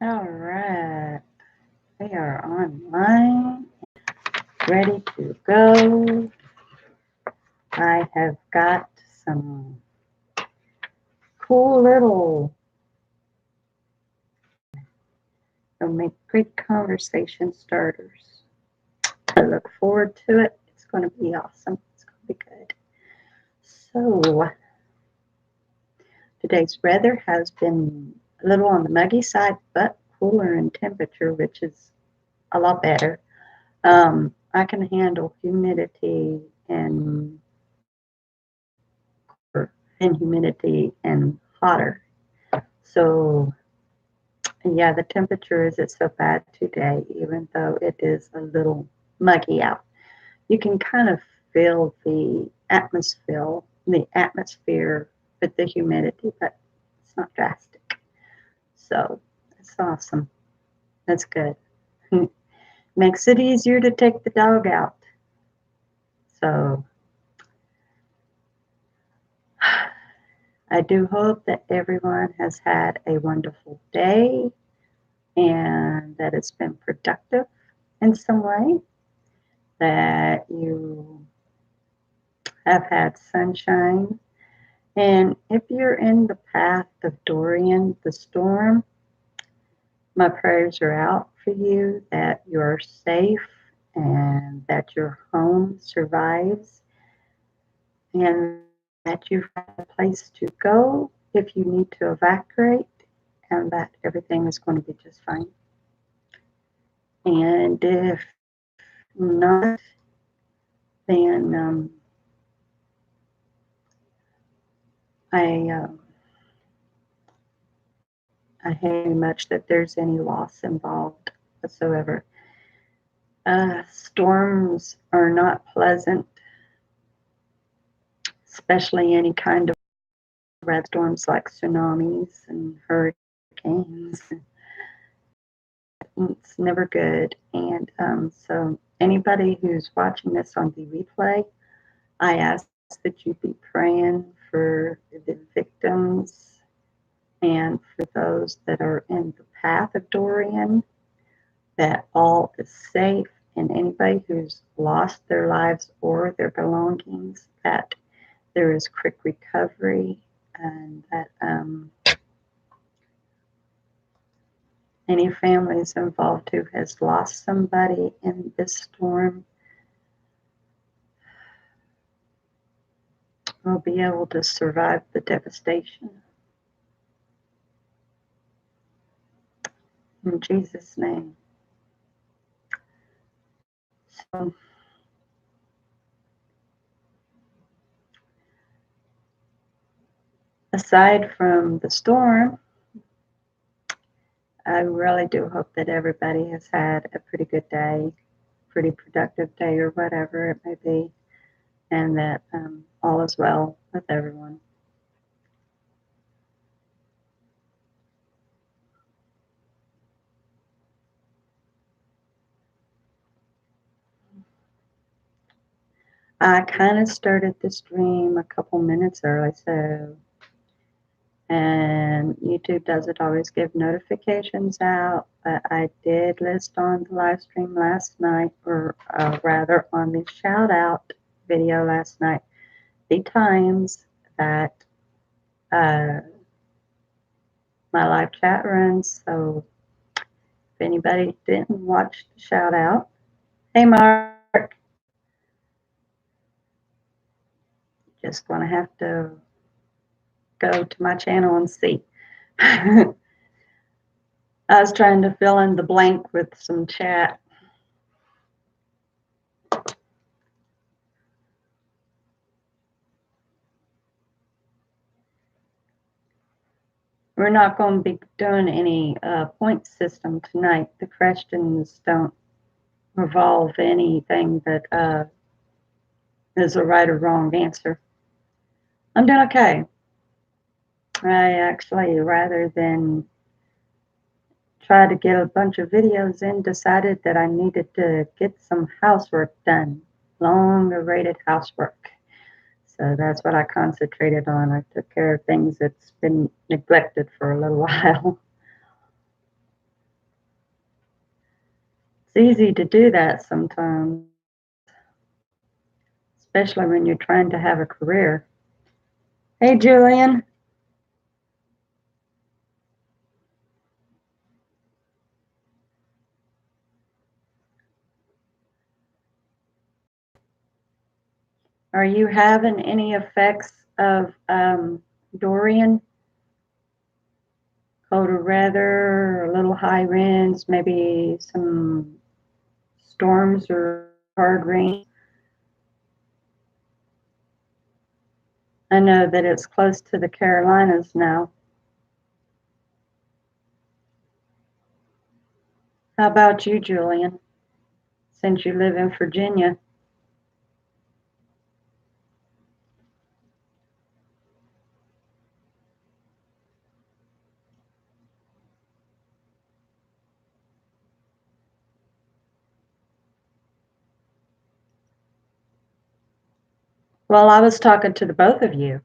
All right, we are online, ready to go. I have got some cool little, they'll make great conversation starters. I look forward to it. It's going to be awesome. It's going to be good. So, today's weather has been a little on the muggy side, but cooler in temperature, which is a lot better. I can handle humidity and cooler and humidity and hotter. So, yeah, the temperature isn't so bad today, even though it is a little muggy out. You can kind of feel the atmosphere with the humidity, but it's not drastic. So, it's awesome. That's good. Makes it easier to take the dog out. So, I do hope that everyone has had a wonderful day and that it's been productive in some way, that you have had sunshine. And if you're in the path of Dorian, the storm, my prayers are out for you that you're safe and that your home survives and that you've got a place to go if you need to evacuate and that everything is going to be just fine. And if not, then I I hate much that there's any loss involved whatsoever. Storms are not pleasant, especially any kind of red storms like tsunamis and hurricanes. It's never good. And so, anybody who's watching this on the replay, I ask that you be praying for the victims and for those that are in the path of Dorian, that all is safe, and anybody who's lost their lives or their belongings, that there is quick recovery, and that any families involved who has lost somebody in this storm will be able to survive the devastation. In Jesus' name. So, aside from the storm, I really do hope that everybody has had a pretty good day, pretty productive day, or whatever it may be, and that all is well with everyone. I kind of started the stream a couple minutes early, so and YouTube doesn't always give notifications out, but I did list on the live stream last night, or rather on the shout out video last night, the times that uh, my live chat runs. So if anybody didn't watch the shout out, hey Mark, just going to have to go to my channel and see. I was trying to fill in the blank with some chat. We're not going to be doing any point system tonight. The questions don't revolve anything that is a right or wrong answer. I'm doing okay. I actually, rather than try to get a bunch of videos in, decided that I needed to get some housework done, long awaited housework. So that's what I concentrated on. I took care of things that's been neglected for a little while. It's easy to do that sometimes, especially when you're trying to have a career. Hey, Julian. Are you having any effects of Dorian? Colder weather, a little high winds, maybe some storms or hard rain? I know that it's close to the Carolinas now. How about you, Julian, since you live in Virginia? Well, I was talking to the both of you.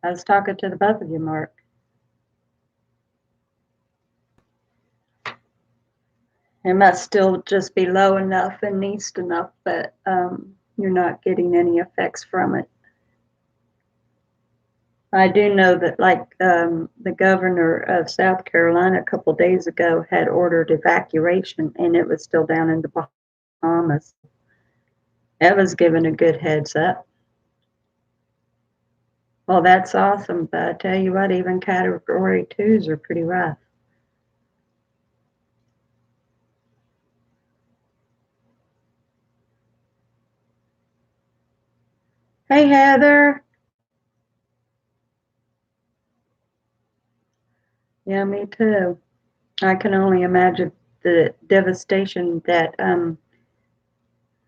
I was talking to the both of you, Mark. It must still just be low enough and east enough that you're not getting any effects from it. I do know that, like, the governor of South Carolina a couple days ago had ordered evacuation, and it was still down in the Bahamas. That was given a good heads up. Well, that's awesome, but I tell you what, even Category 2s are pretty rough. Hey, Heather. Yeah, me too. I can only imagine the devastation that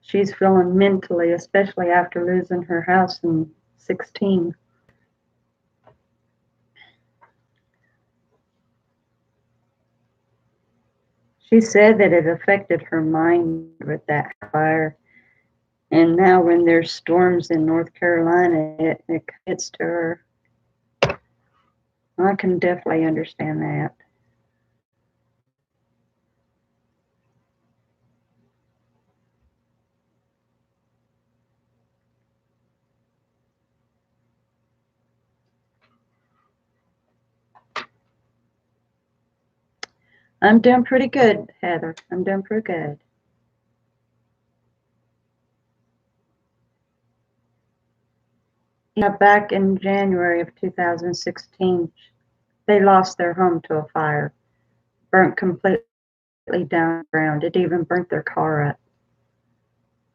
she's feeling mentally, especially after losing her house in 16. She said that it affected her mind with that fire. And now when there's storms in North Carolina, it gets to her. I can definitely understand that. I'm doing pretty good, Heather. I'm doing pretty good. Yeah, back in January of 2016, they lost their home to a fire, burnt completely down the ground. It even burnt their car up.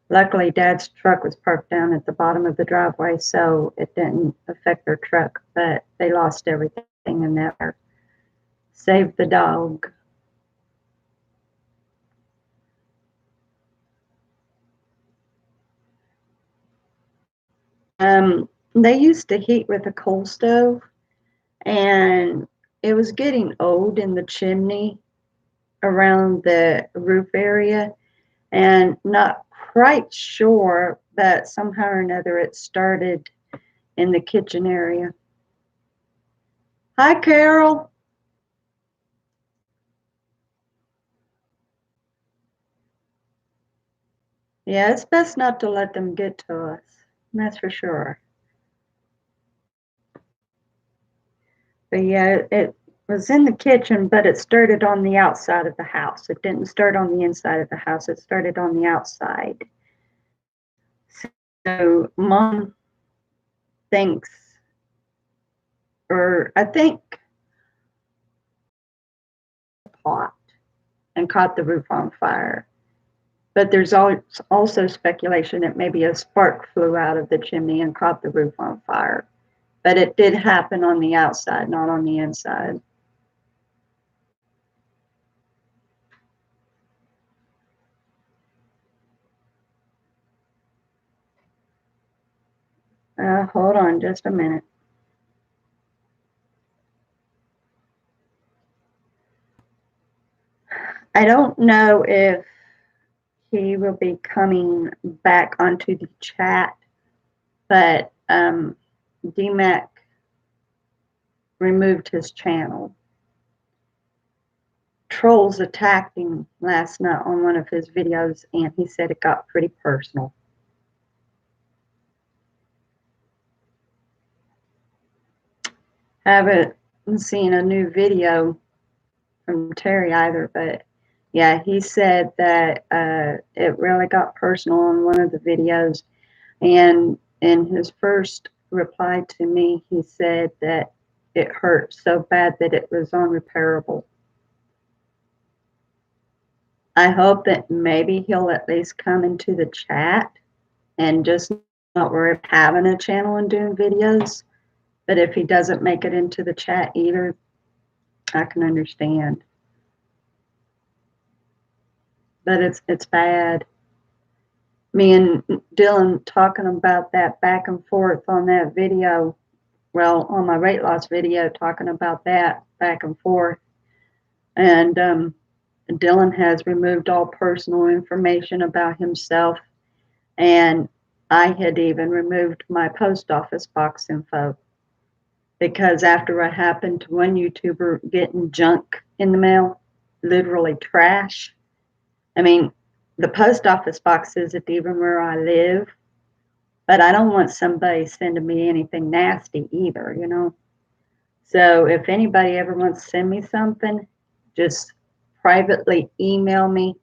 Luckily, Dad's truck was parked down at the bottom of the driveway, so it didn't affect their truck, but they lost everything in that fire. Saved the dog. They used to heat with a coal stove, and it was getting old in the chimney around the roof area, and not quite sure, but somehow or another it started in the kitchen area. Hi, Carol. Yeah, it's best not to let them get to us. That's for sure. But yeah, it was in the kitchen, but it started on the outside of the house. It didn't start on the inside of the house. It started on the outside. So Mom thinks, or I think, pot and caught the roof on fire. But there's also speculation that maybe a spark flew out of the chimney and caught the roof on fire. But it did happen on the outside, not on the inside. Hold on just a minute. I don't know if he will be coming back onto the chat, but DMAC removed his channel. trolls attacked him last night on one of his videos, and he said it got pretty personal. Haven't seen a new video from Terry either, but yeah, he said that it really got personal on one of the videos. And in his first reply to me, he said that it hurt so bad that it was unrepairable. I hope that maybe he'll at least come into the chat and just not worry about having a channel and doing videos. But if he doesn't make it into the chat either, I can understand. But it's bad. Me and Dylan talking about that back and forth on that video, well, on my weight loss video, talking about that back and forth. And Dylan has removed all personal information about himself, and I had even removed my post office box info, because after what happened to one YouTuber getting junk in the mail, literally trash. I mean, the post office box isn't even where I live, but I don't want somebody sending me anything nasty either, you know. So if anybody ever wants to send me something, just privately email me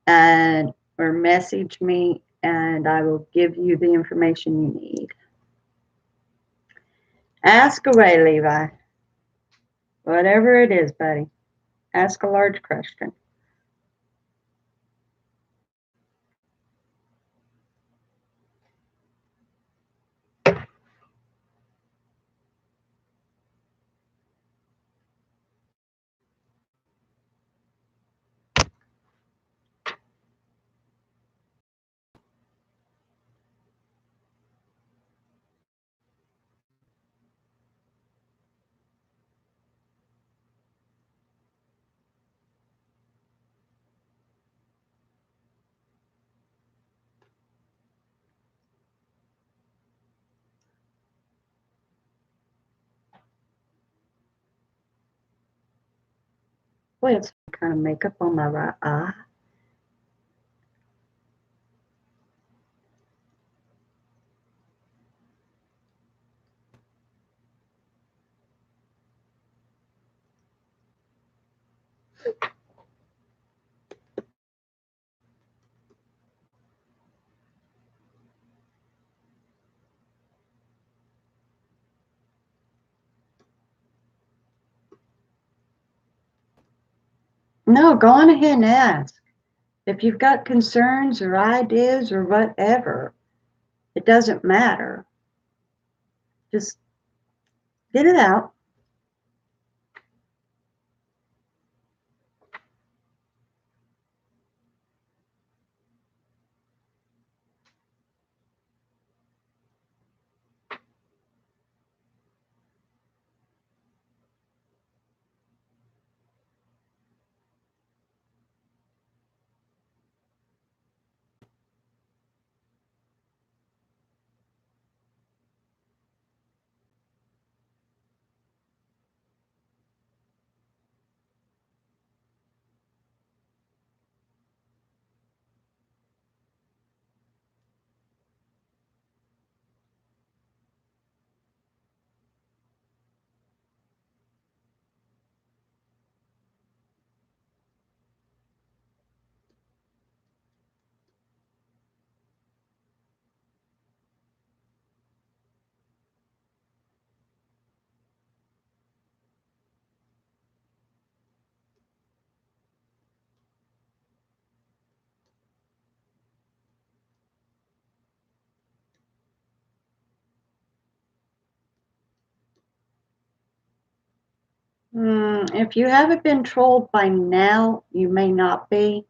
and or message me, and I will give you the information you need. Ask away, Levi. Whatever it is, buddy. Ask a large question. Boy, it's kind of makeup on my right eye. No, go on ahead and ask. If you've got concerns or ideas or whatever, it doesn't matter. Just get it out. If you haven't been trolled by now, you may not be.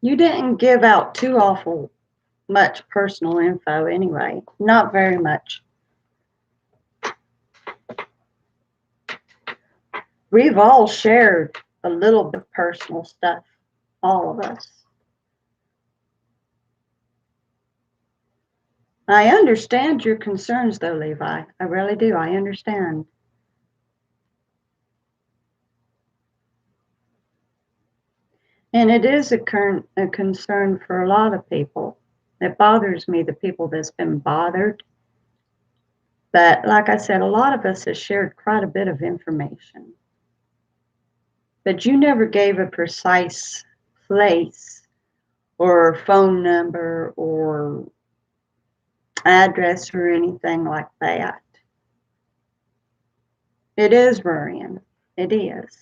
You didn't give out too awful much personal info anyway. Not very much. We've all shared a little bit of personal stuff, all of us. I understand your concerns, though, Levi. I really do. I understand. And it is a concern for a lot of people. It bothers me, the people that's been bothered. But like I said, a lot of us have shared quite a bit of information. But you never gave a precise place or phone number or address or anything like that. It is worrying. It is.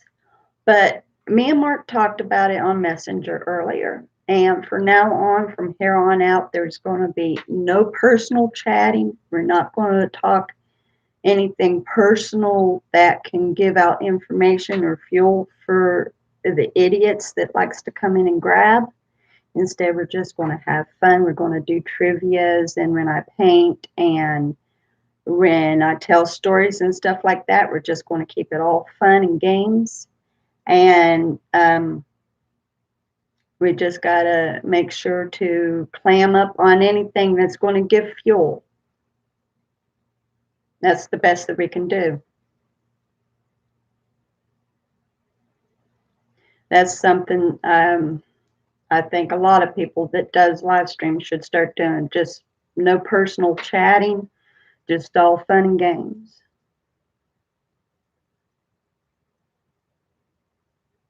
But me and Mark talked about it on Messenger earlier. And from now on, from here on out, there's going to be no personal chatting. We're not going to talk anything personal that can give out information or fuel for the idiots that likes to come in and grab. Instead, we're just going to have fun. We're going to do trivias, and when I paint and when I tell stories and stuff like that, we're just going to keep it all fun and games. And we just got to make sure to clam up on anything that's going to give fuel. That's the best that we can do. That's something I think a lot of people that does live stream should start doing. Just no personal chatting, just all fun and games.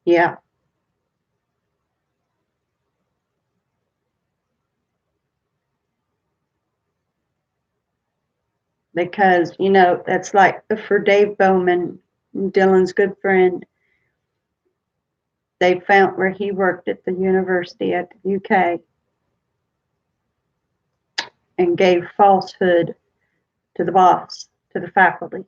Yeah, because that's like for Dave Bowman, Dylan's good friend. They found where he worked at the university at the UK and gave falsehood to the boss, to the faculty.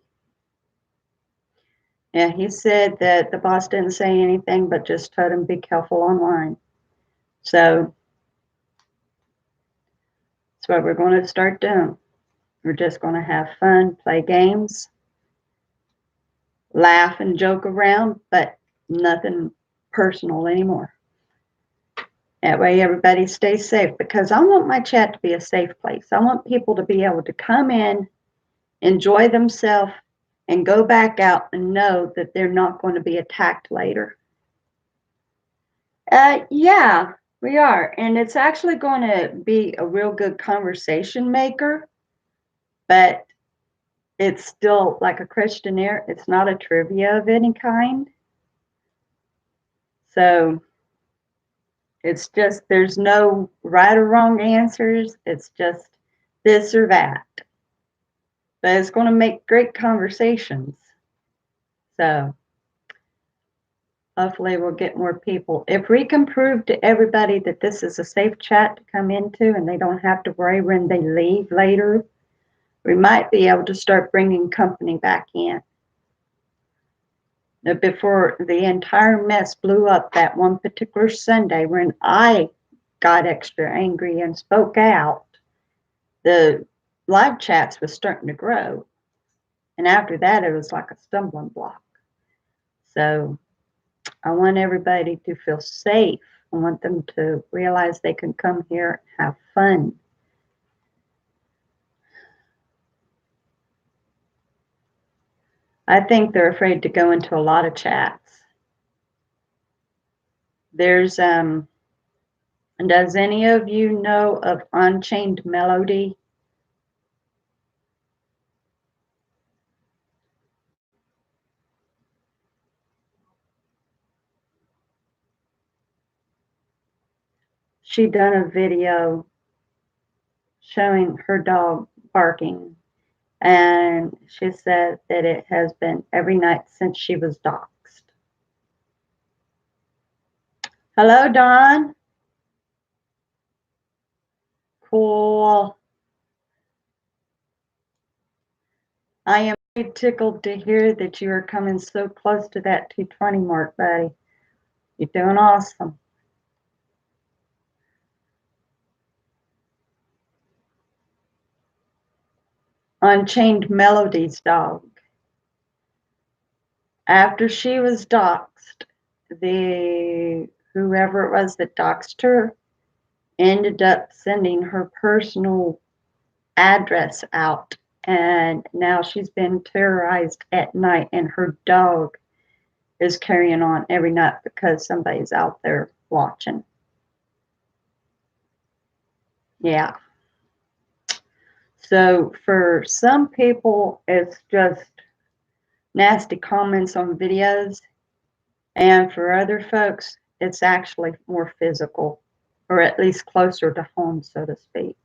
And he said that the boss didn't say anything, but just told him be careful online. So that's what we're going to start doing. We're just going to have fun, play games, laugh and joke around, but nothing personal anymore. That way everybody stays safe, because I want my chat to be a safe place. I want people to be able to come in, enjoy themselves, and go back out and know that they're not going to be attacked later. Yeah, we are. And it's actually going to be a real good conversation maker, but it's still like a questionnaire. It's not a trivia of any kind. So it's just, there's no right or wrong answers. It's just this or that. But it's going to make great conversations. So hopefully we'll get more people. If we can prove to everybody that this is a safe chat to come into and they don't have to worry when they leave later, we might be able to start bringing company back in. Before the entire mess blew up that one particular Sunday when I got extra angry and spoke out, the live chats was starting to grow. And after that, it was like a stumbling block. So I want everybody to feel safe. I want them to realize they can come here and have fun. I think they're afraid to go into a lot of chats. There's does any of you know of Unchained Melody? She done a video showing her dog barking, and she said that it has been every night since she was doxxed. Hello, Don. Cool. I am very tickled to hear that you are coming so close to that 220 mark, buddy. You're doing awesome. Unchained Melody's dog. After she was doxxed, the whoever it was that doxed her ended up sending her personal address out, and now she's been terrorized at night, and her dog is carrying on every night because somebody's out there watching. Yeah. So for some people, it's just nasty comments on videos, and for other folks, it's actually more physical, or at least closer to home, so to speak.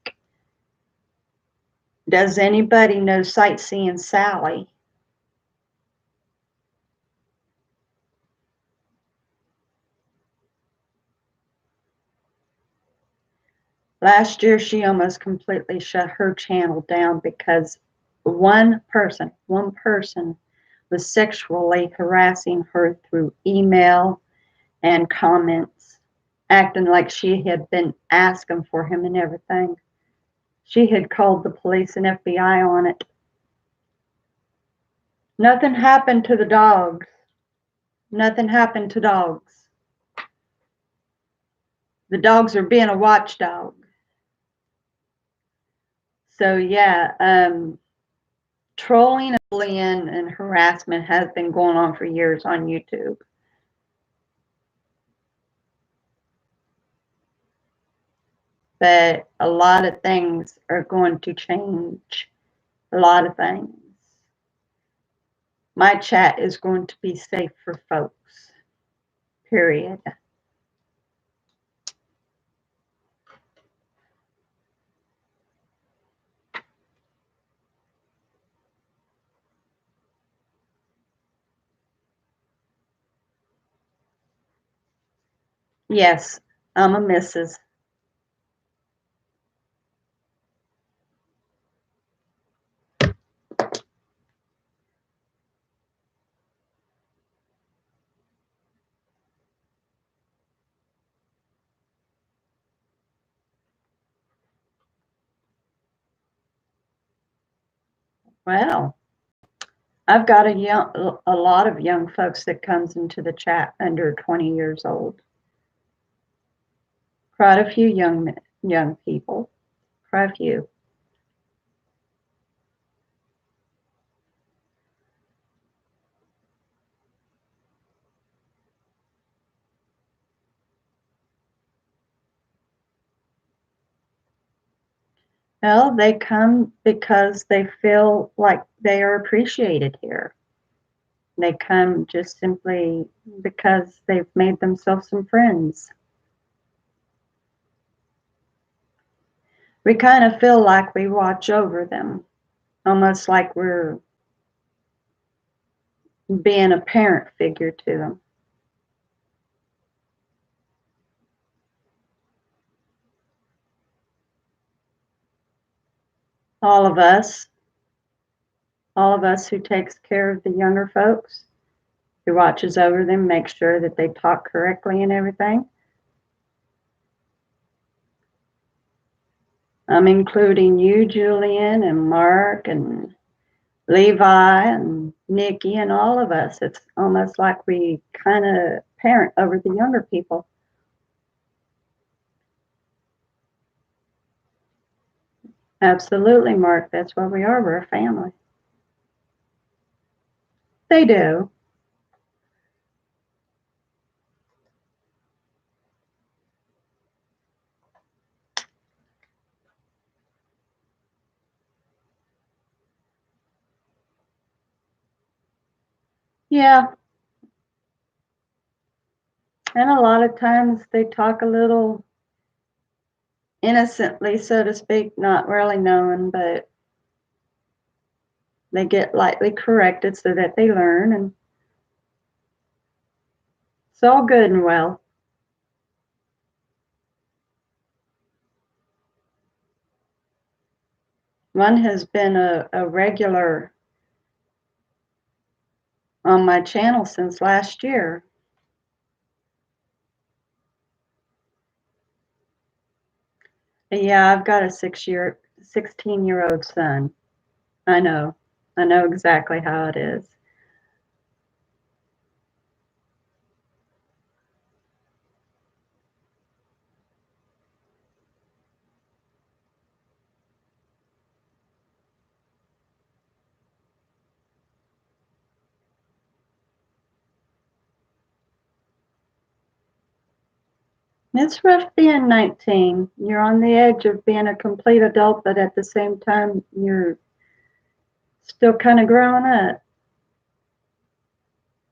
Does anybody know Sightseeing Sally? Last year, she almost completely shut her channel down because one person was sexually harassing her through email and comments, acting like she had been asking for him and everything. She had called the police and FBI on it. Nothing happened to the dogs. Nothing happened to dogs. The dogs are being a watchdog. So yeah, trolling, bullying, and harassment has been going on for years on YouTube. But a lot of things are going to change. A lot of things. My chat is going to be safe for folks. Period. Yes, I'm a Mrs. Well, I've got a lot of young folks that comes into the chat under 20 years old. Quite a few young people. Quite a few. Well, they come because they feel like they are appreciated here. They come just simply because they've made themselves some friends. We kind of feel like we watch over them, almost like we're being a parent figure to them. All of us, all of us who takes care of the younger folks, who watches over them, makes sure that they talk correctly and everything. I'm including you, Julian, and Mark, and Levi, and Nikki, and all of us. It's almost like we kind of parent over the younger people. Absolutely, Mark. That's what we are. We're a family. They do. Yeah. And a lot of times they talk a little innocently, so to speak, not really knowing, but they get lightly corrected so that they learn, and it's all good and well. One has been a regular on my channel since last year. Yeah, I've got a 16-year-old son. I know. I know exactly how it is. It's rough being 19. You're on the edge of being a complete adult, but at the same time, you're still kind of growing up.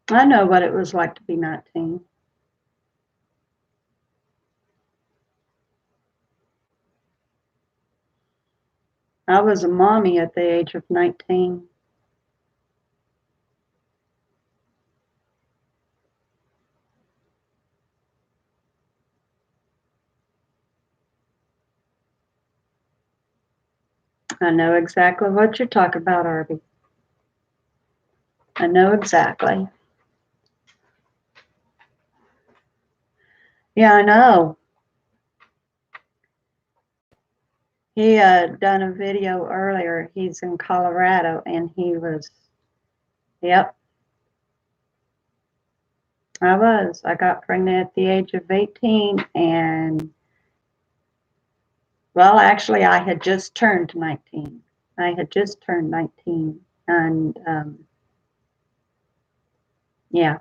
I know what it was like to be 19. I was a mommy at the age of 19. I know exactly what you're talking about, Arby. I know exactly. Yeah, I know. He done a video earlier. He's in Colorado, and he was, yep, I was. I got pregnant at the age of 18, and well, actually, I had just turned 19. I had just turned 19, and yeah,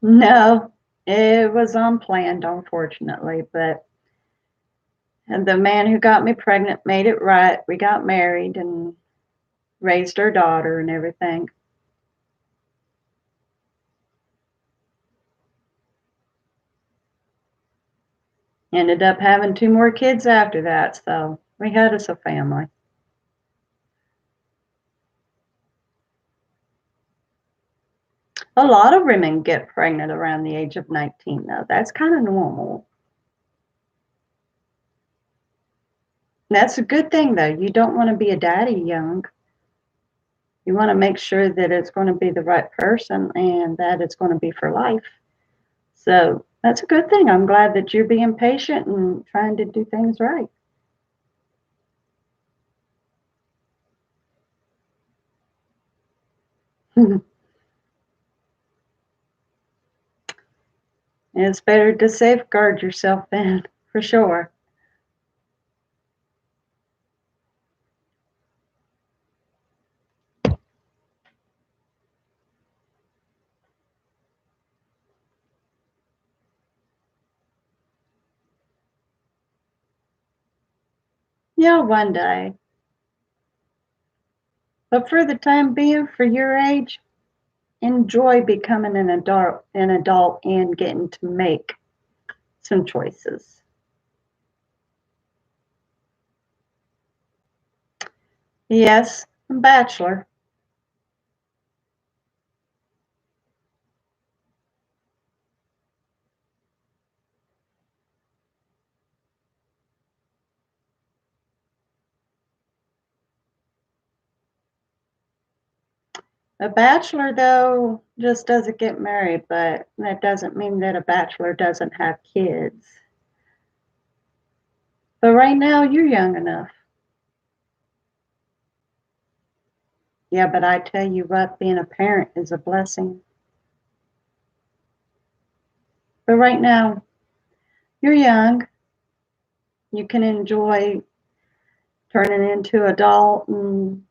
no, it was unplanned, unfortunately, but and the man who got me pregnant made it right. We got married and raised our daughter and everything. Ended up having two more kids after that, so we had us a family. A lot of women get pregnant around the age of 19, though. That's kind of normal. That's a good thing, though. You don't want to be a daddy young. You want to make sure that it's going to be the right person and that it's going to be for life. So that's a good thing. I'm glad that you're being patient and trying to do things right. It's better to safeguard yourself then, for sure. Yeah, one day. But for the time being, for your age, enjoy becoming an adult and getting to make some choices. Yes, I'm bachelor. A bachelor, though, just doesn't get married, but that doesn't mean that a bachelor doesn't have kids. But right now, you're young enough. Yeah, but I tell you what, being a parent is a blessing. But right now, you're young. You can enjoy turning into adult and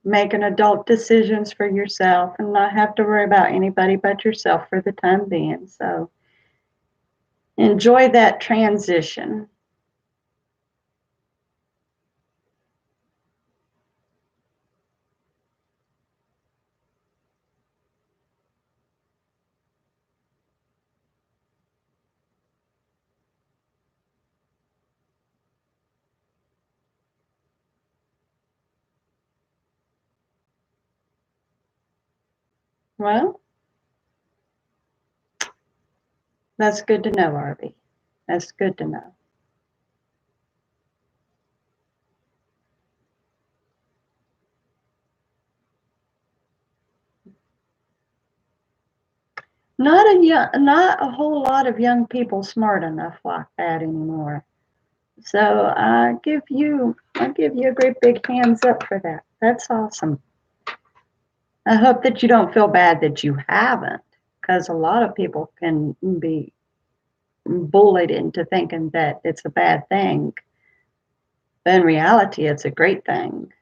making adult decisions for yourself and not have to worry about anybody but yourself for the time being. So enjoy that transition. Well, that's good to know, Arby. That's good to know. Not a whole lot of young people smart enough like that anymore. So I give you a great big hands up for that. That's awesome. I hope that you don't feel bad that you haven't, because a lot of people can be bullied into thinking that it's a bad thing. But in reality, it's a great thing.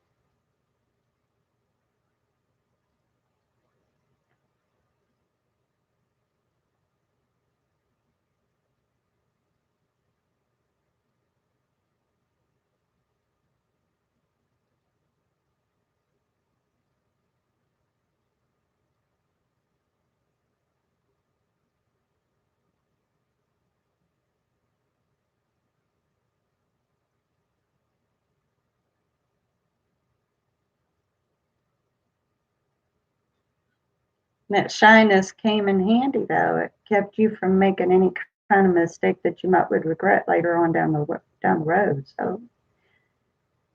That shyness came in handy, though. It kept you from making any kind of mistake that you might would regret later on down the road. So,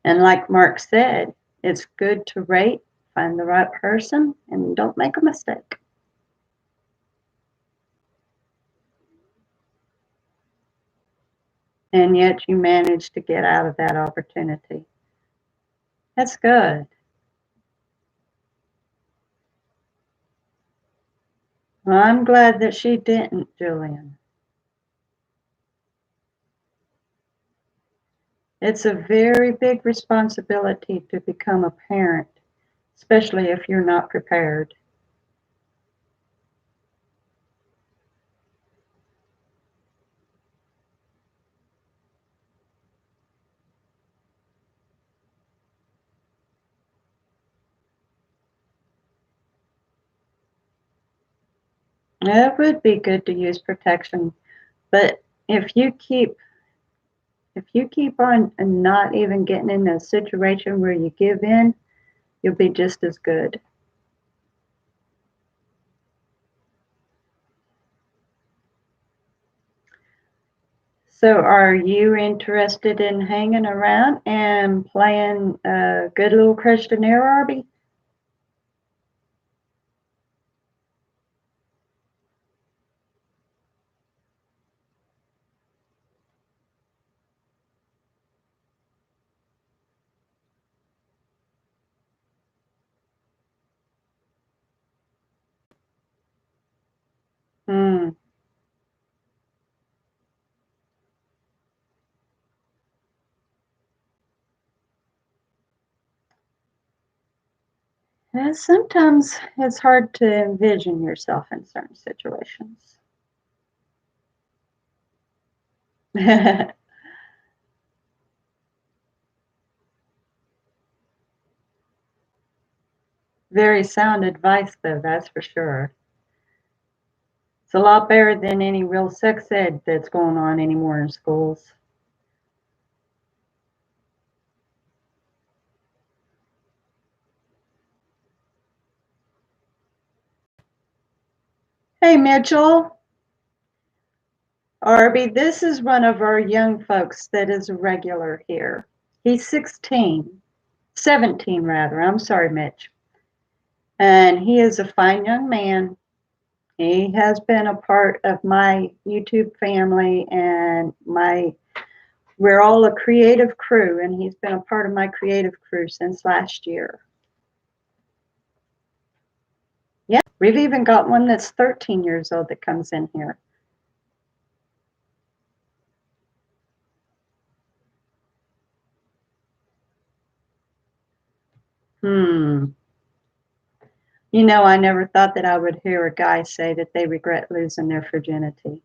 and like Mark said, it's good to rate, find the right person, and don't make a mistake. And yet you managed to get out of that opportunity. That's good. Well, I'm glad that she didn't, Julian. It's a very big responsibility to become a parent, especially if you're not prepared. It would be good to use protection, but if you keep if you keep on and not even getting in a situation where you give in, you'll be just as good. So, are you interested in hanging around and playing a good little questionnaire, Arby? Hmm. Sometimes it's hard to envision yourself in certain situations. Very sound advice, though, that's for sure. It's a lot better than any real sex ed that's going on anymore in schools. Hey, Mitchell, Arby, this is one of our young folks that is a regular here. He's 16, 17 rather. I'm sorry, Mitch. And he is a fine young man. He has been a part of my YouTube family and we're all a creative crew, and he's been a part of my creative crew since last year. Yeah, we've even got one that's 13 years old that comes in here. Hmm. You know, I never thought that I would hear a guy say that they regret losing their virginity.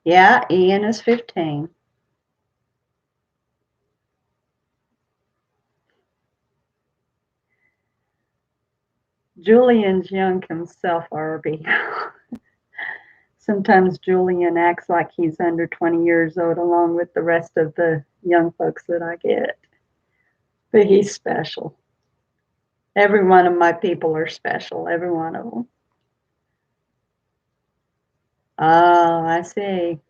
Yeah, Ian is 15. Julian's young himself, Arby. Sometimes Julian acts like he's under 20 years old, along with the rest of the young folks that I get. But he's special. Every one of my people are special, every one of them. Oh, I see.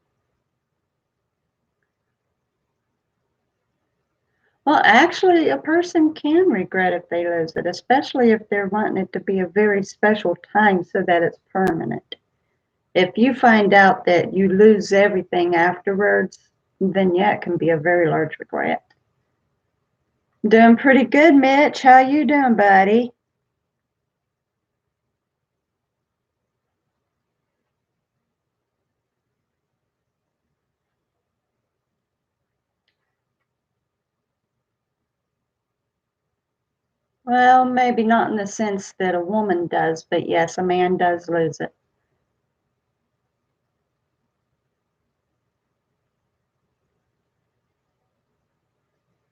Well, actually, a person can regret if they lose it, especially if they're wanting it to be a very special time so that it's permanent. If you find out that you lose everything afterwards, then yeah, it can be a very large regret. Doing pretty good, Mitch. How you doing, buddy? Well, maybe not in the sense that a woman does, but yes, a man does lose it.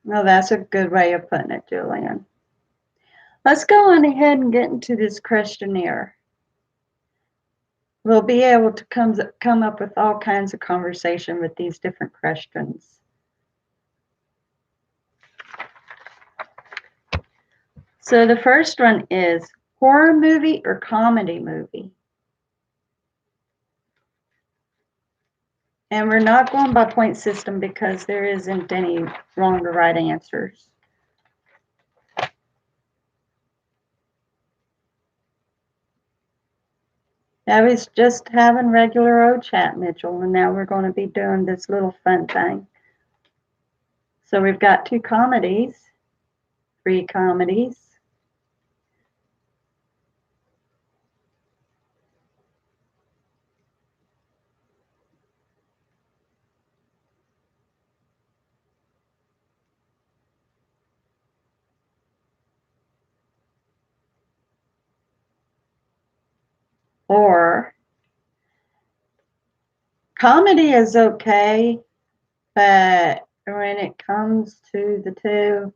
Well, that's a good way of putting it, Julian. Let's go on ahead and get into this questionnaire. We'll be able to come up with all kinds of conversation with these different questions. So the first one is horror movie or comedy movie. And we're not going by point system because there isn't any wrong or right answers. I was just having regular old chat, Mitchell, and now we're going to be doing this little fun thing. So we've got 2 comedies, 3 comedies. Or comedy is okay, but when it comes to the 2,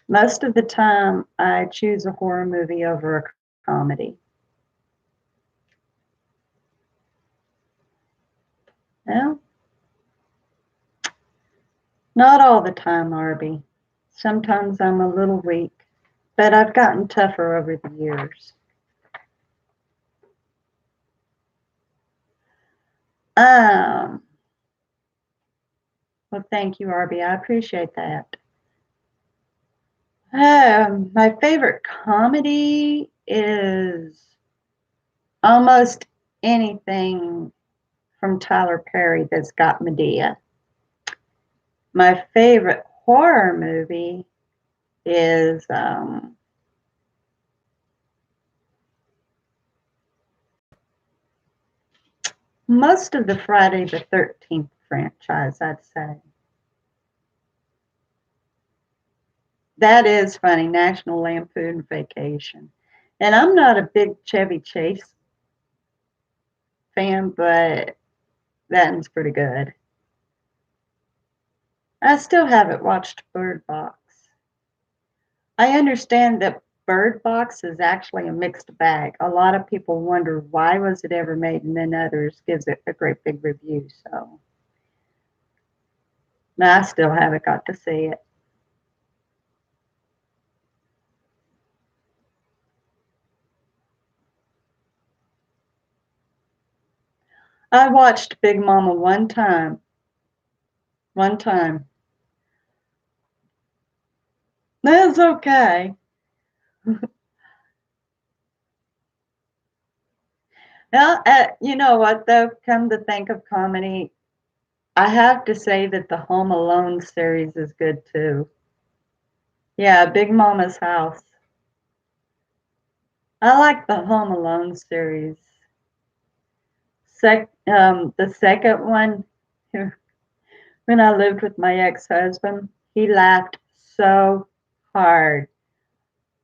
most of the time I choose a horror movie over a comedy. Well, not all the time, Arby. Sometimes I'm a little weak, but I've gotten tougher over the years. Um, well, thank you, Arby. I appreciate that. My favorite comedy is almost anything from Tyler Perry that's got Medea. My favorite horror movie is most of the Friday the 13th franchise, I'd say. That is funny, National Lampoon Vacation. And I'm not a big Chevy Chase fan, but that one's pretty good. I still haven't watched Bird Box. I understand that Bird Box is actually a mixed bag. A lot of people wonder why was it ever made, and then others gives it a great big review. So I still haven't got to see it. I watched Big Mama one time. One time. That's okay. Well, you know what though? Come to think of comedy, I have to say that the Home Alone series is good too. Yeah, Big Mama's House. I like the Home Alone series. The second one, when I lived with my ex-husband, he laughed so hard.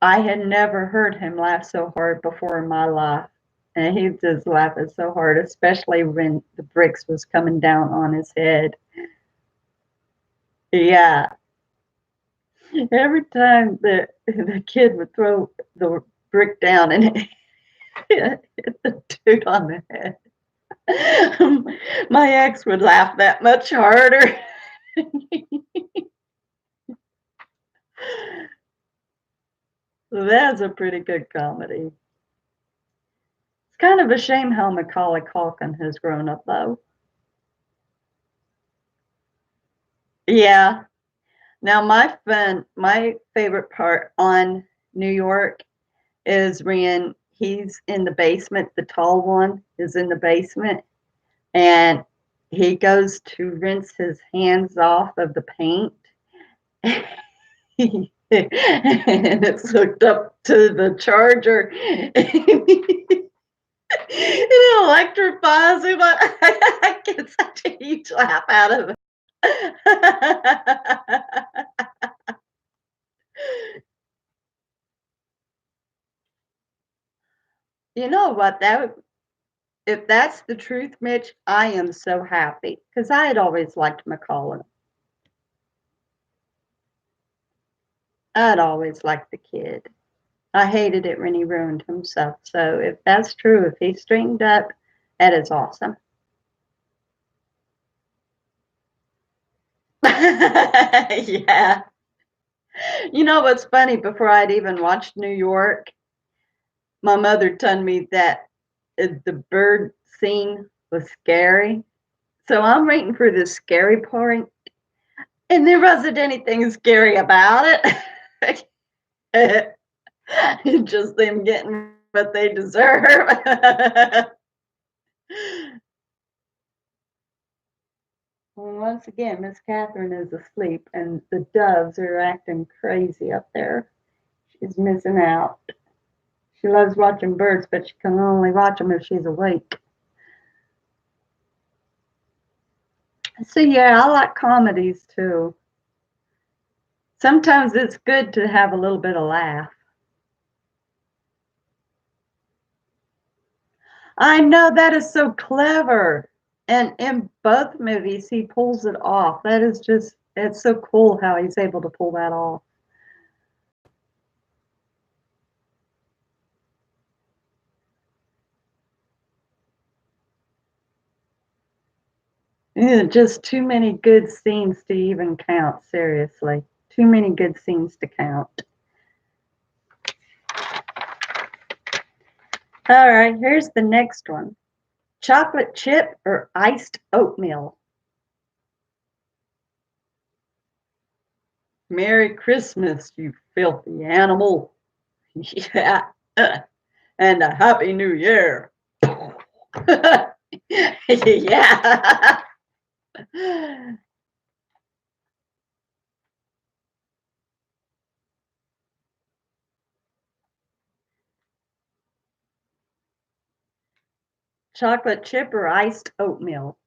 I had never heard him laugh so hard before in my life. And he just laughing so hard, especially when the bricks was coming down on his head. Yeah. Every time the kid would throw the brick down and hit the dude on the head, my ex would laugh that much harder. That's a pretty good comedy. It's kind of a shame how Macaulay Culkin has grown up, though. Yeah. Now, my favorite part on New York is when he's in the basement. The tall one is in the basement, and he goes to rinse his hands off of the paint. And it's hooked up to the charger. It electrifies him. I get such a huge laugh out of it. You know what? That if that's the truth, Mitch, I am so happy because I had always liked McCollum. I'd always liked the kid. I hated it when he ruined himself. So if that's true, if he straightened up, that is awesome. Yeah. You know what's funny? Before I'd even watched New York, my mother told me that the bird scene was scary. So I'm waiting for the scary part, and there wasn't anything scary about it. It's just them getting what they deserve. Well, once again, Miss Catherine is asleep, and the doves are acting crazy up there. She's missing out. She loves watching birds, but she can only watch them if she's awake. So, yeah, I like comedies too. Sometimes it's good to have a little bit of laugh. I know that is so clever. And in both movies, he pulls it off. That is just, it's so cool how he's able to pull that off. Yeah, just too many good scenes to even count, seriously. Too many good scenes to count. All right, here's the next one. Chocolate chip or iced oatmeal? Merry Christmas, you filthy animal. Yeah. And a happy new year. Yeah. Chocolate chip or iced oatmeal?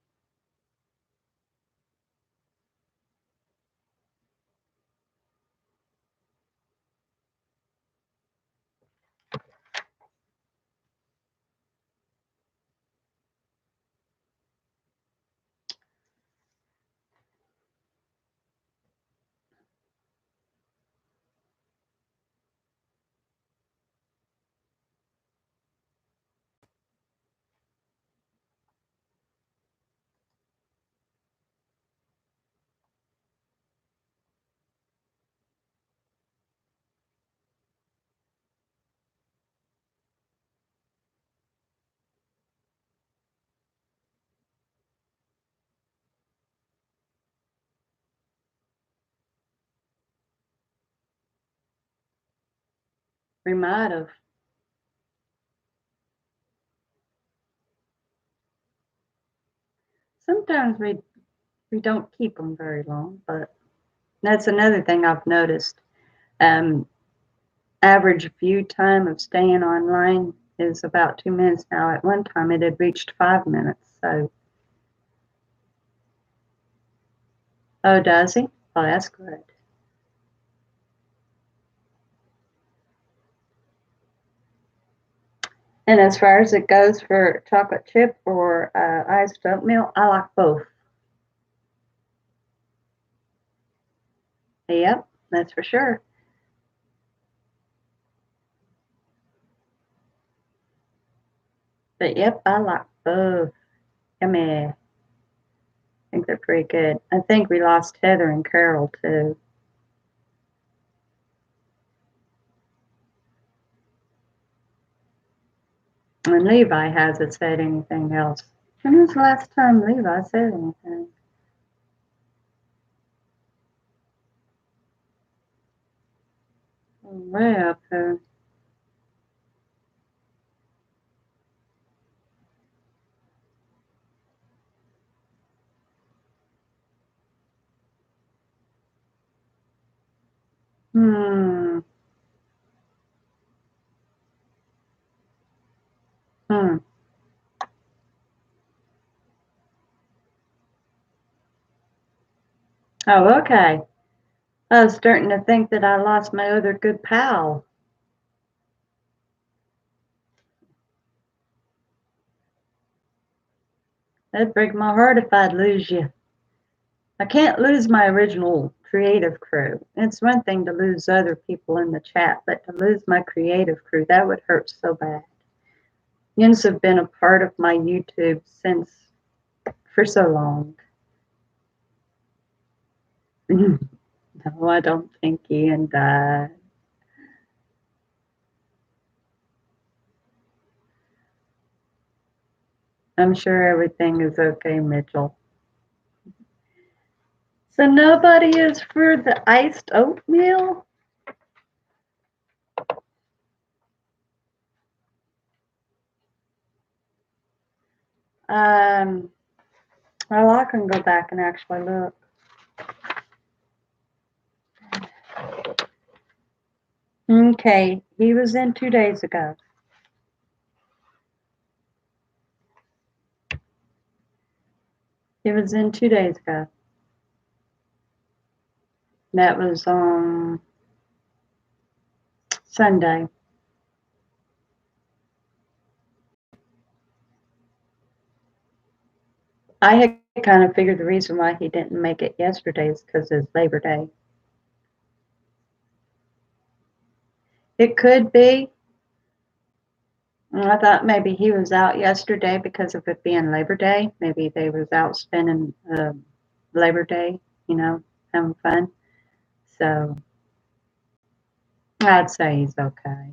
We might have. Sometimes we don't keep them very long, but that's another thing I've noticed. Um, Average view time of staying online is about 2 minutes now. At one time, it had reached 5 minutes. So, oh, does he? Oh, that's good. And as far as it goes for chocolate chip or iced oatmeal, I like both. Yep, that's for sure. But yep, I like both. Yummy. I think they're pretty good. I think we lost Heather and Carol too. And Levi hasn't said anything else. When was the last time Levi said anything? Way up there. Hmm. Hmm. Oh, okay. I was starting to think that I lost my other good pal. That'd break my heart if I'd lose you. I can't lose my original creative crew. It's one thing to lose other people in the chat, but to lose my creative crew, that would hurt so bad. Yins have been a part of my YouTube since for so long. No, I don't think Ian died. I'm sure everything is okay, Mitchell. So nobody is for the iced oatmeal? Um, well, I can go back and actually look. Okay, he was in 2 days ago. He was in 2 days ago. That was on Sunday. I had kind of figured the reason why he didn't make it yesterday is because it's Labor Day. It could be. I thought maybe he was out yesterday because of it being Labor Day. Maybe they was out spending Labor Day, having fun. So I'd say he's okay.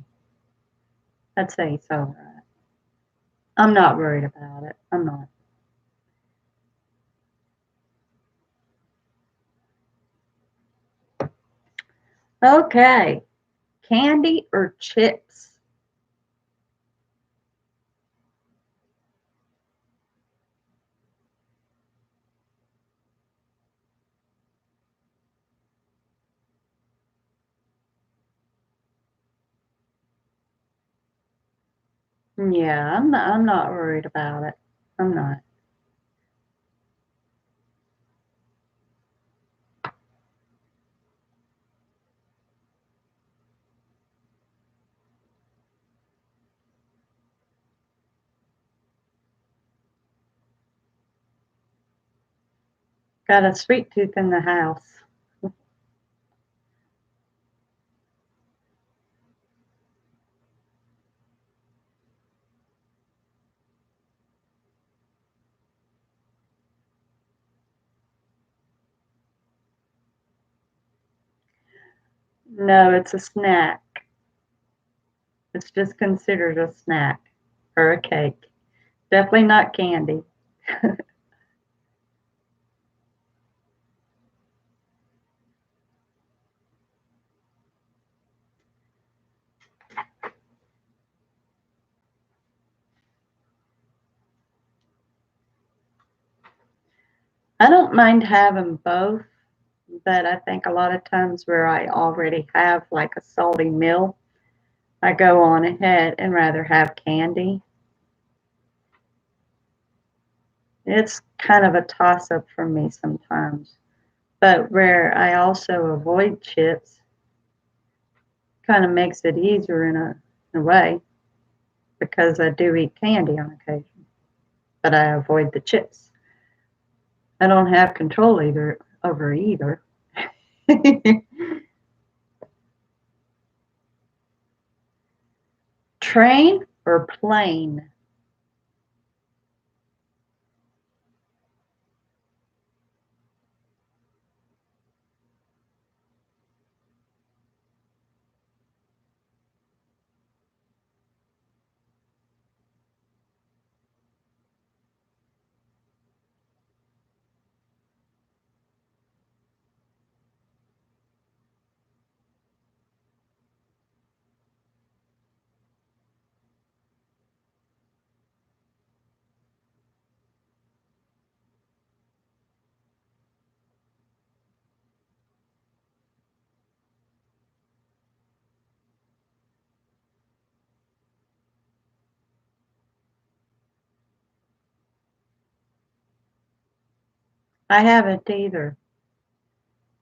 I'd say he's all right. I'm not worried about it. I'm not. Okay. Candy or chips? Yeah, I'm not worried about it. I'm not. Got a sweet tooth in the house. No, it's a snack. It's just considered a snack or a cake. Definitely not candy. I don't mind having both, but I think a lot of times where I already have like a salty meal, I go on ahead and rather have candy. It's kind of a toss up for me sometimes. But where I also avoid chips, kind of makes it easier in a way because I do eat candy on occasion, but I avoid the chips. I don't have control either over either. Train or plane? I haven't either,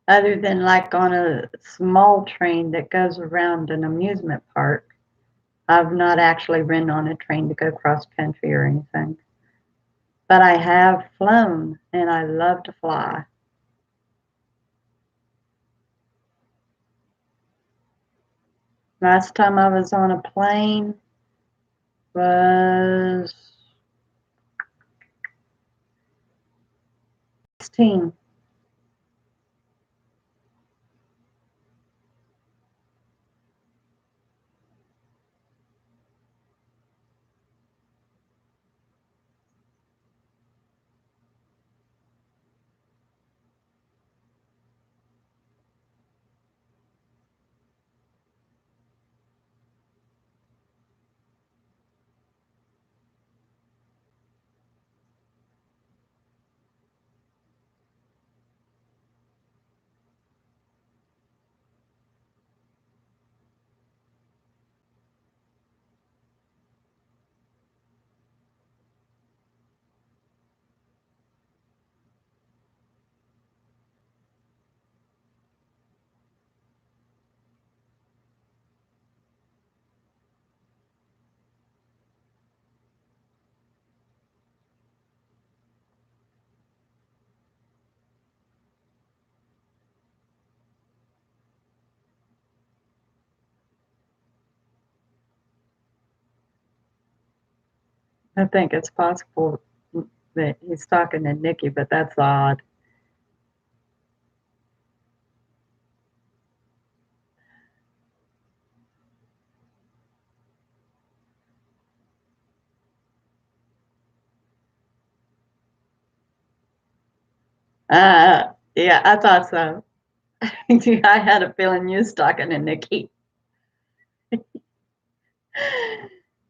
other than like on a small train that goes around an amusement park. I've not actually ridden on a train to go cross country or anything, but I have flown and I love to fly. Last time I was on a plane was 16. I think it's possible that he's talking to Nikki, but that's odd. Yeah, I thought so. I had a feeling you was talking to Nikki.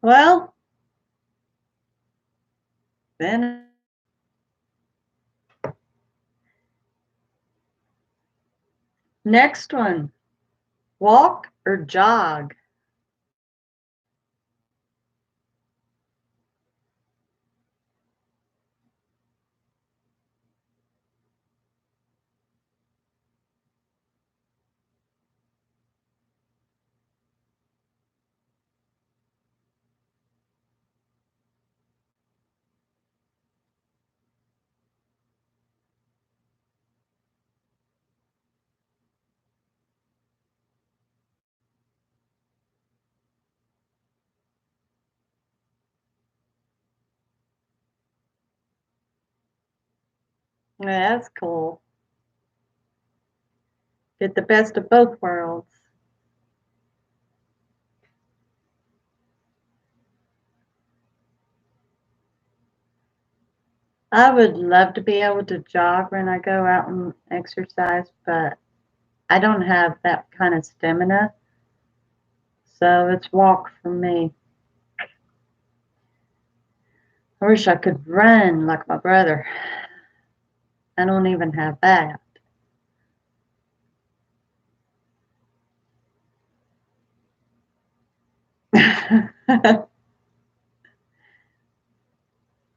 Well, then next one, walk or jog? Yeah, that's cool. Get the best of both worlds. I would love to be able to jog when I go out and exercise, but I don't have that kind of stamina. So it's walk for me. I wish I could run like my brother. I don't even have that.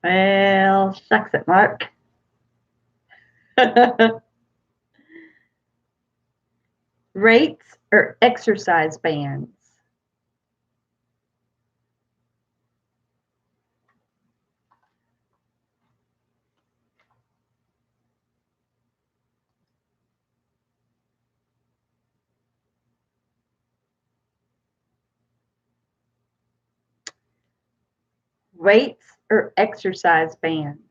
Well, shucks it, Mark. Rates or exercise bands? Weights or exercise bands?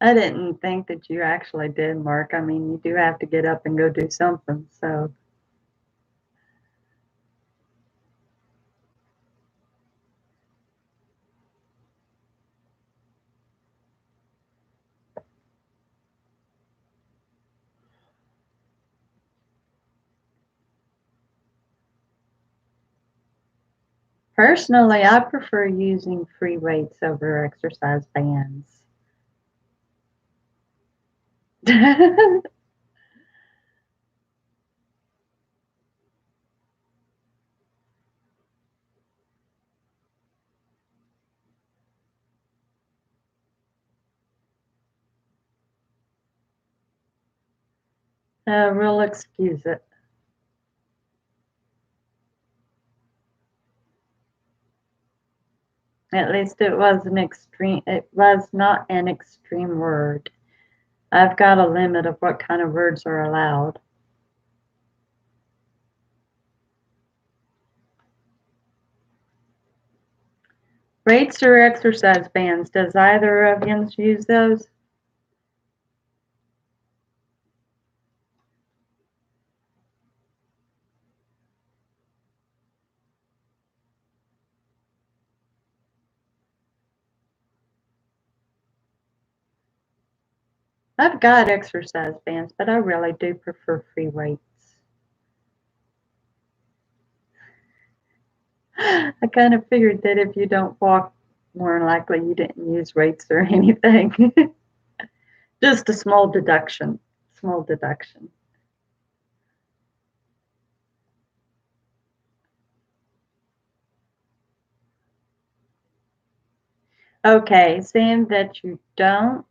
I didn't think that you actually did, Mark. I mean, you do have to get up and go do something. So, personally, I prefer using free weights over exercise bands. We'll excuse it. At least it was an extreme. It was not an extreme word. I've got a limit of what kind of words are allowed. Weights or exercise bands? Does either of you use those? I've got exercise bands, but I really do prefer free weights. I kind of figured that if you don't walk, more than likely you didn't use weights or anything. Just a small deduction. Small deduction. Okay, seeing that you don't,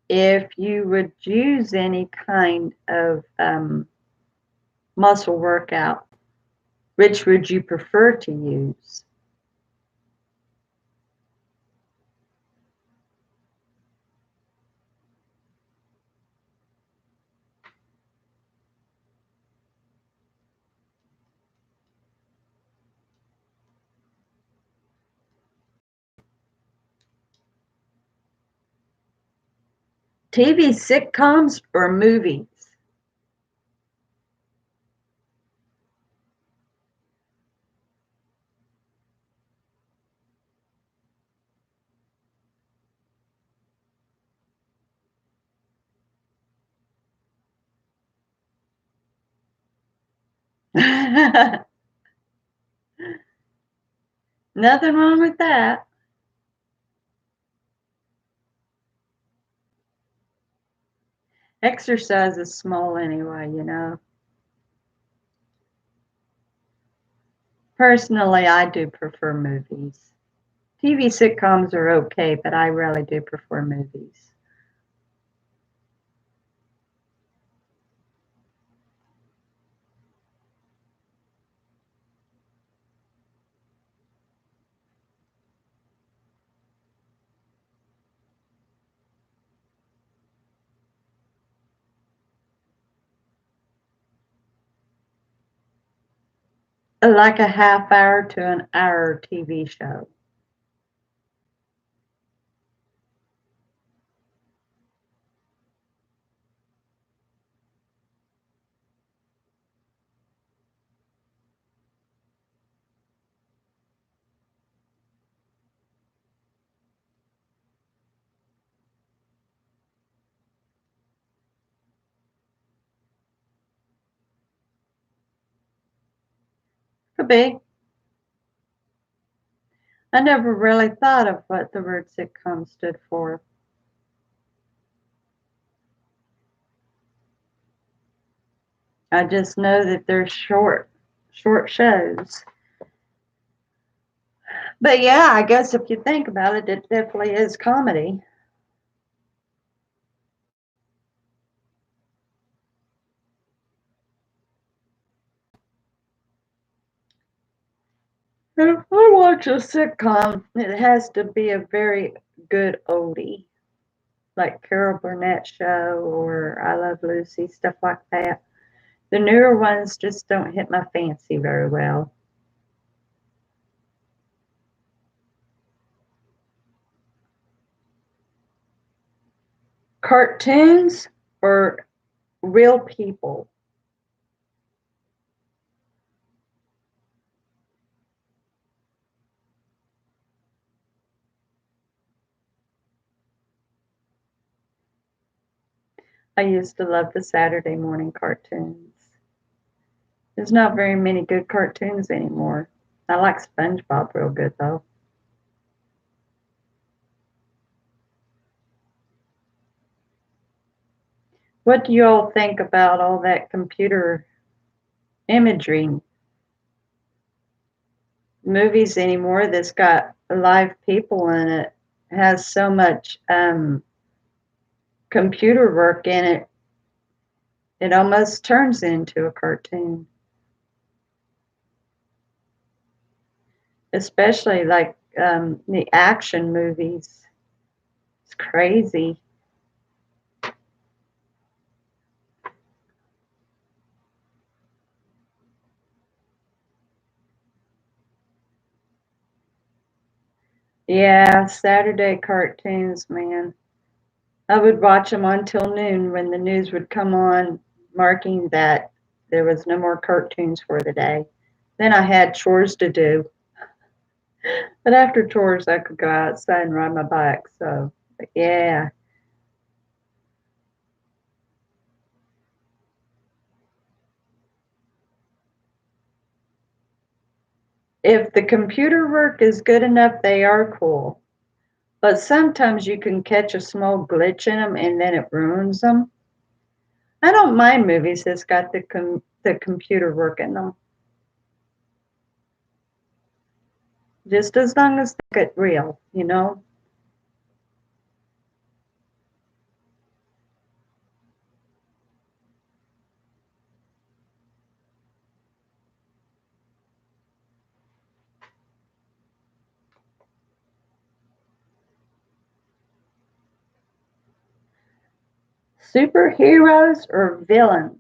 if you would use any kind of muscle workout, which would you prefer to use? TV sitcoms or movies? Nothing wrong with that. Exercise is small anyway, you know. Personally, I do prefer movies. TV sitcoms are okay, but I really do prefer movies. Like a half hour to an hour TV show. Could be. I never really thought of what the word sitcom stood for. I just know that they're short shows. But yeah, I guess if you think about it, it definitely is comedy. If I watch a sitcom, it has to be a very good oldie, like Carol Burnett show or I Love Lucy, stuff like that. The newer ones just don't hit my fancy very well. Cartoons or real people? I used to love the Saturday morning cartoons. There's not very many good cartoons anymore. I like SpongeBob real good though. What do you all think about all that computer imagery movies anymore that's got live people in it? Has so much computer work in it, it almost turns into a cartoon. Especially like the action movies. It's crazy. Yeah, Saturday cartoons, man. I would watch them until noon when the news would come on, marking that there was no more cartoons for the day. Then I had chores to do. But after chores, I could go outside and ride my bike. So, but yeah. If the computer work is good enough, they are cool. But sometimes you can catch a small glitch in them and then it ruins them. I don't mind movies that's got the computer work in them. just as long as they get real, you know. Superheroes or villains?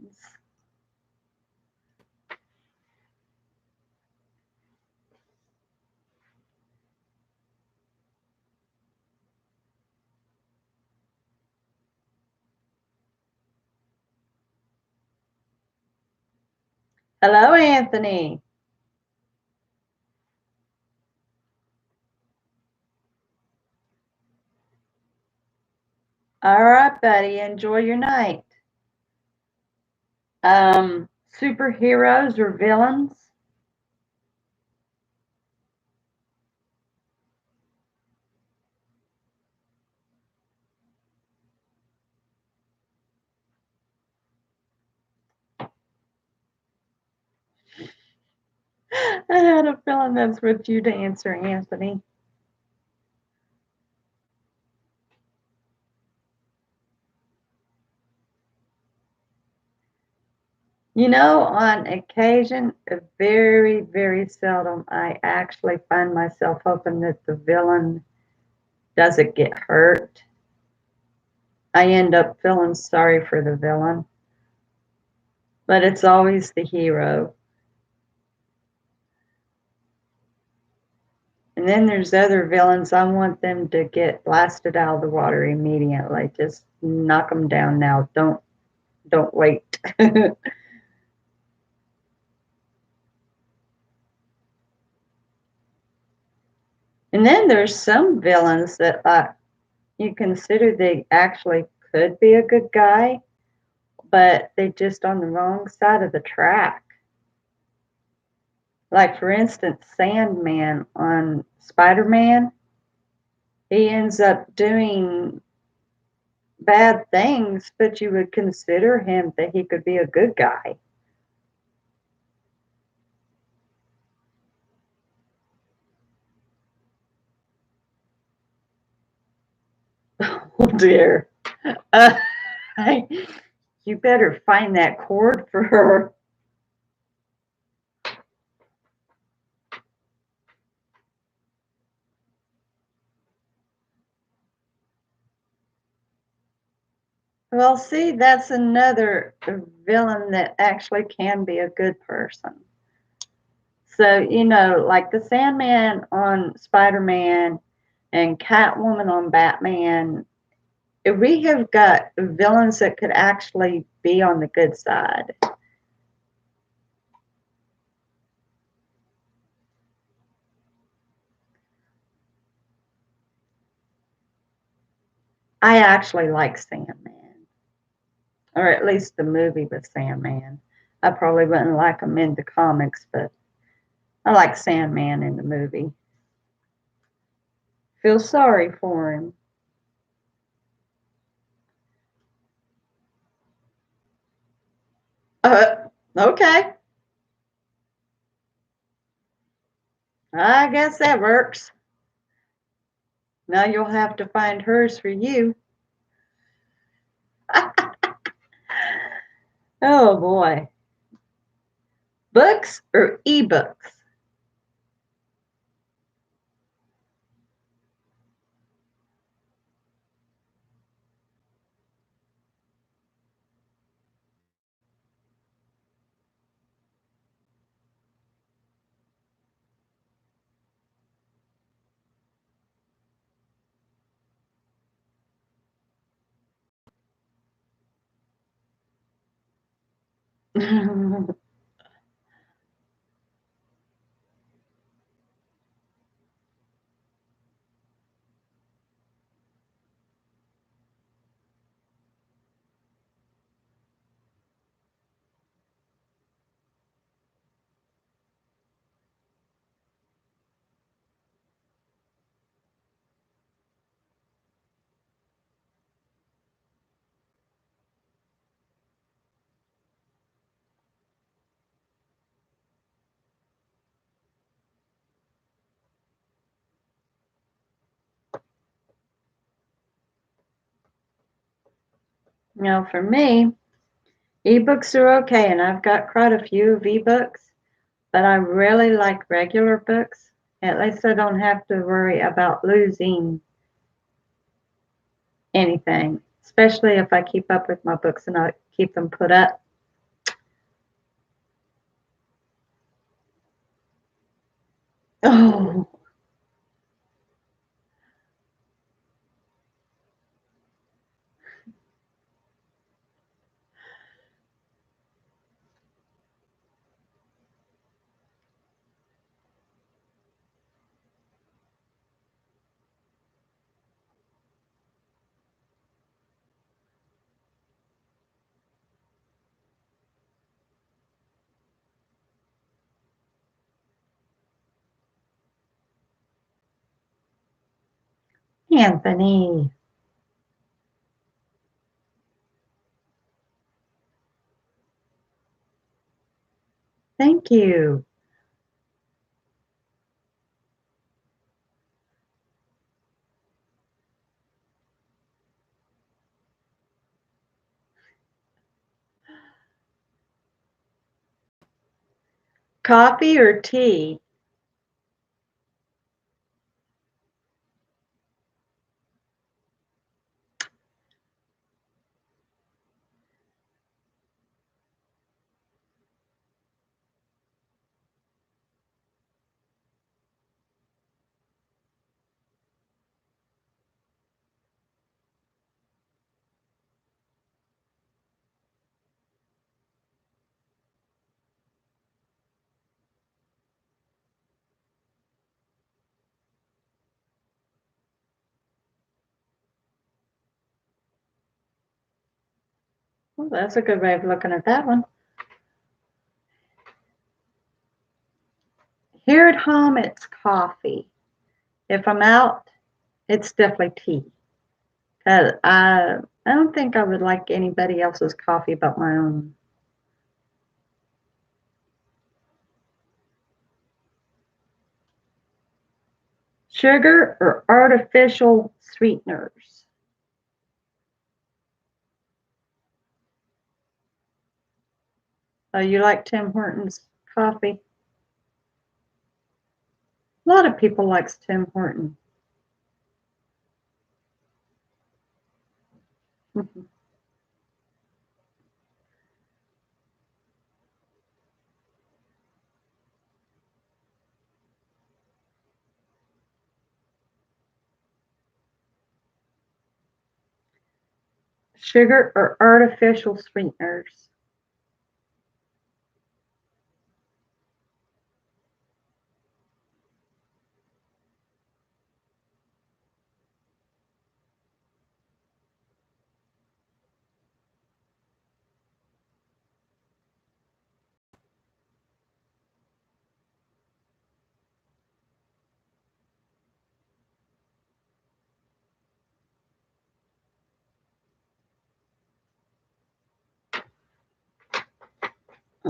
Hello, Anthony. All right, buddy. Enjoy your night. Superheroes or villains? I had a feeling that's what you'd answer, Anthony. You know, on occasion, very, very seldom, I actually find myself hoping that the villain doesn't get hurt. I end up feeling sorry for the villain, but it's always the hero. And then there's other villains, I want them to get blasted out of the water immediately. Just knock them down now. Don't wait. And then there's some villains that you consider they actually could be a good guy, but they just on the wrong side of the track. Like for instance, Sandman on Spider-Man, he ends up doing bad things, but you would consider him that he could be a good guy. Oh dear. Uh, you better find that cord for her. Well, see, that's another villain that actually can be a good person. So, you know, like the Sandman on Spider Man and Catwoman on Batman, we have got villains that could actually be on the good side. I actually like Sandman, or at least the movie with Sandman. I probably wouldn't like him in the comics, but I like Sandman in the movie. Feel sorry for him. Okay. I guess that works. Now you'll have to find hers for you. Oh boy. Books or ebooks? Now, for me, ebooks are okay, and I've got quite a few of ebooks, but I really like regular books. At least I don't have to worry about losing anything, especially if I keep up with my books and I keep them put up. Oh, Anthony, thank you. Coffee or tea? Well, that's a good way of looking at that one. Here at home, it's coffee. If I'm out, it's definitely tea. 'Cause I don't think I would like anybody else's coffee but my own. Sugar or artificial sweeteners? You like Tim Hortons coffee? A lot of people likes Tim Horton. Sugar or artificial sweeteners?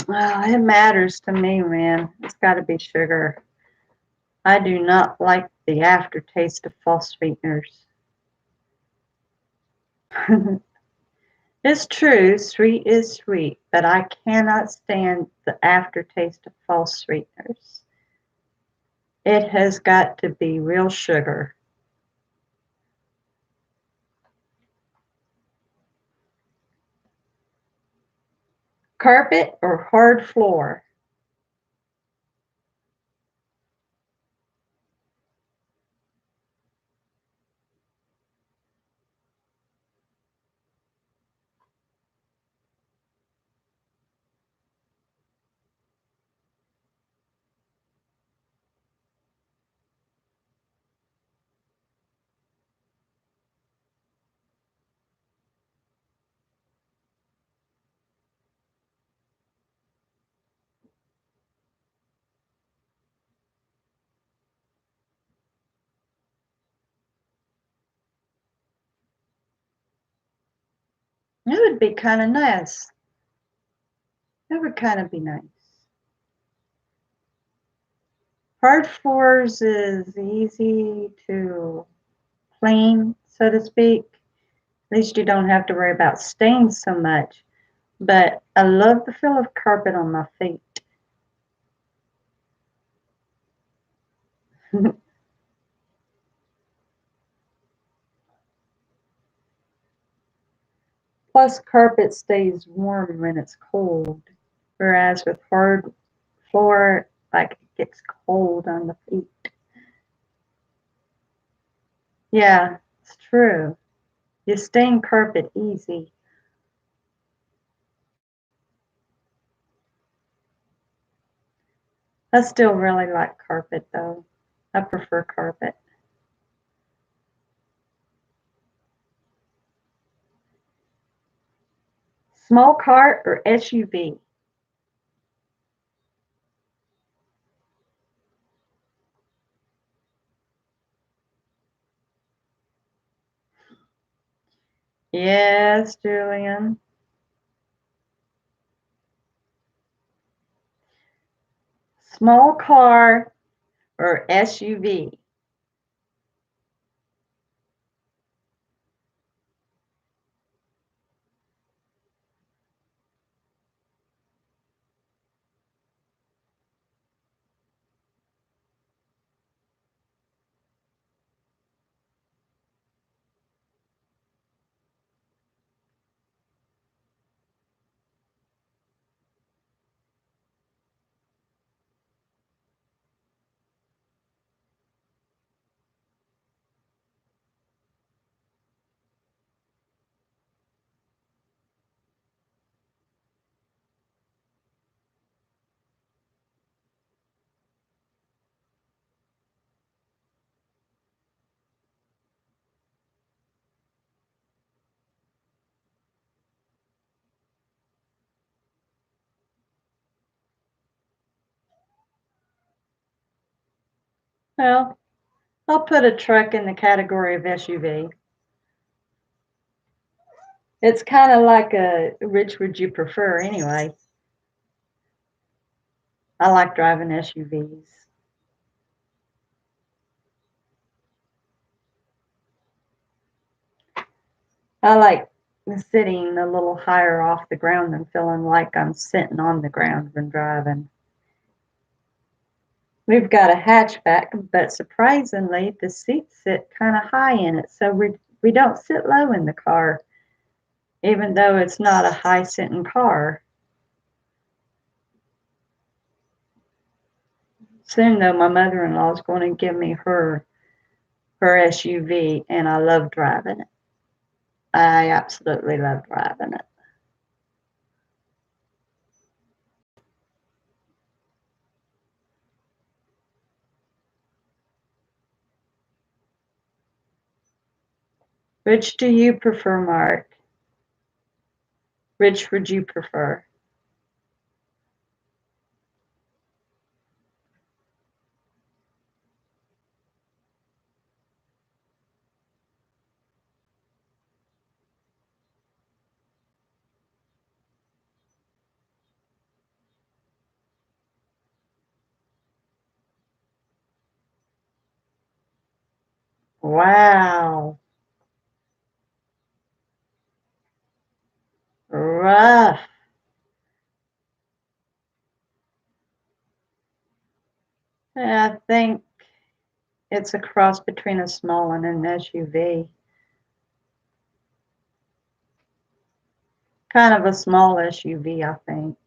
Well, it matters to me, man. It's got to be sugar. I do not like the aftertaste of false sweeteners. It's true, sweet is sweet, but I cannot stand the aftertaste of false sweeteners. It has got to be real sugar. Carpet or hard floor? It would be kind of nice. That would kind of be nice. Hard floors is easy to clean, so to speak. At least you don't have to worry about stains so much. But I love the feel of carpet on my feet. Plus, carpet stays warm when it's cold, whereas with hard floor, like it gets cold on the feet. Yeah, it's true. You stain carpet easy. I still really like carpet though. I prefer carpet. Small car or SUV? Yes, Julian. Small car or SUV? Well, I'll put a truck in the category of SUV. It's kind of like a which would you prefer anyway? I like driving SUVs. I like sitting a little higher off the ground and feeling like I'm sitting on the ground when driving. We've got a hatchback, but surprisingly, the seats sit kind of high in it, so we don't sit low in the car, even though it's not a high sitting car. Soon, though, my mother-in-law is going to give me her SUV, and I love driving it. I absolutely love driving it. Which do you prefer, Mark? Which would you prefer? Wow, rough. I think it's a cross between a small and an SUV. Kind of a small SUV, I think,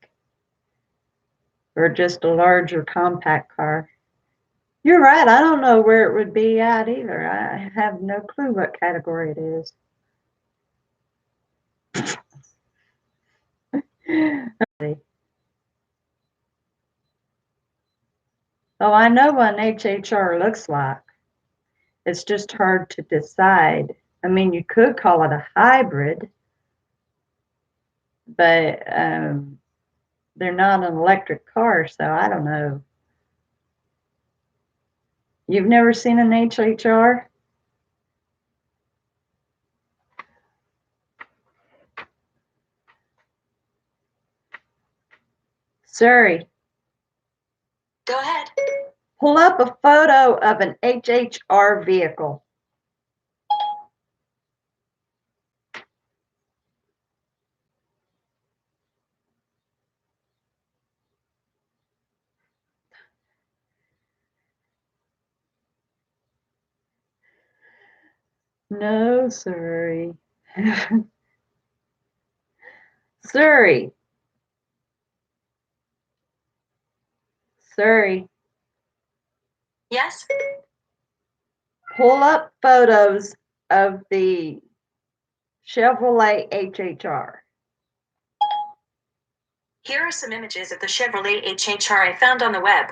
or just a larger compact car. You're right. I don't know where it would be at either. I have no clue what category it is. Oh, I know what an HHR looks like. It's just hard to decide. I mean, you could call it a hybrid, but they're not an electric car, so I don't know. You've never seen an HHR? Sorry. Go ahead. Pull up a photo of an HHR vehicle. No, sorry. Surrey. Surrey. Yes. Pull up photos of the Chevrolet HHR. Here are some images of the Chevrolet HHR I found on the web.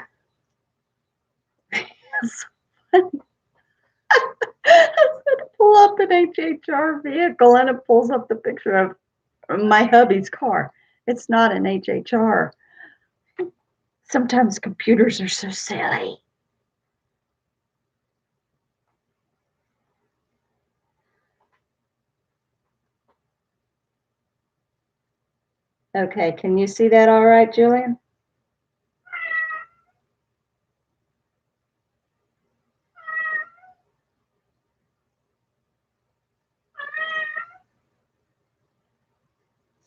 Pull up an HHR vehicle and it pulls up the picture of my hubby's car. It's not an HHR. Sometimes computers are so silly. Okay, can you see that all right, Julian?